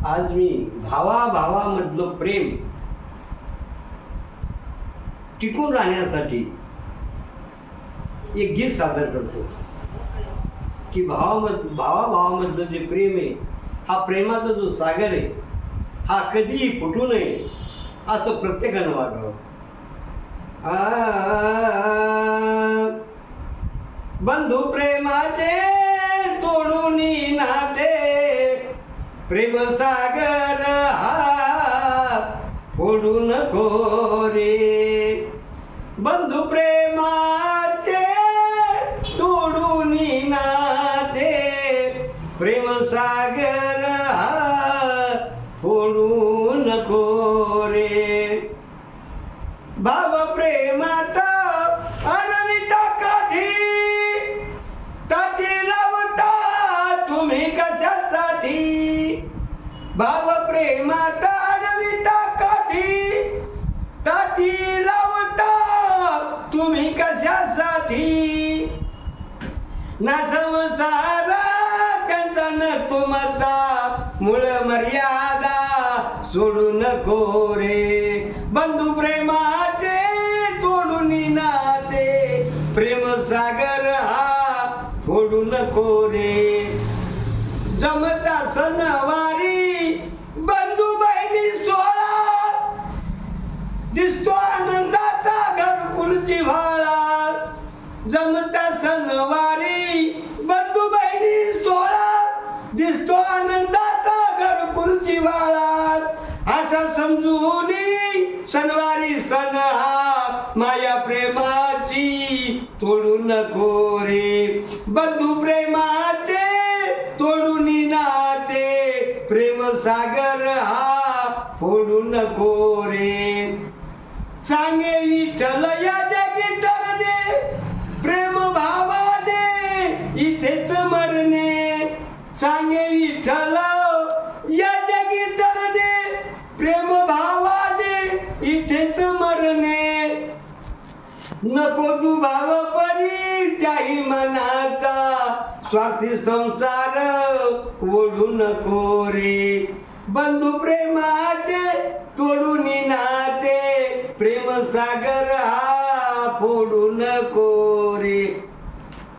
आज मी भावाभावामधलं प्रेम टिकून राहण्यासाठी एक गीत सादर करतो की भावाभावामधलं जे प्रेम आहे, हा प्रेमाचा जो सागर आहे, हा कधीही फुटू नये असं प्रत्येकानं वागावं. बंधू प्रेमाचे तोडून नाते, प्रेम सागर हा फोडू नको रे. बंधू प्रेमाचे तोडून नाते, प्रेम सागर हा फोडू नको रे. भाव प्रेमात अडविता काठी, ताठी लावता तुम्ही कशासाठी. भाव प्रेमात अडविता काठी, ताठी लावता तुम्ही कशासाठी. ना संसार त्यांचा न तुमचा, मूळ मर्यादा सोडू नको रे. बंधू प्रेमाचे तोडून नाते, प्रेम सागर हा फोडू नको रे. जमता सणवारी बंधू बहिणी सोहळा, दिसतो आनंदाचा घरकुलची व्हाळा. जमता सणवारी बंधू बहिणी सोहळा, दिसतो आनंदाचा घरकुलची व्हाळा. असा समजून सणवारी सण हा माया प्रेमाची तोडू नको रे. बंधू प्रेमाचे तोडून नाते, प्रेम सागर हा फोडू नको रे. सांगे विठ्ठल या जगी तरणे, प्रेम भावाने इथेच मरणे. सांगे विठ्ठल या जगी तरणे, प्रेम भावाने इथेच मरणे. नको तू भाव परी त्याही मनाचा, स्वार्थी संसार ओढू नको रे. बंधू प्रेमाचे तोडून नाते, प्रेम सागर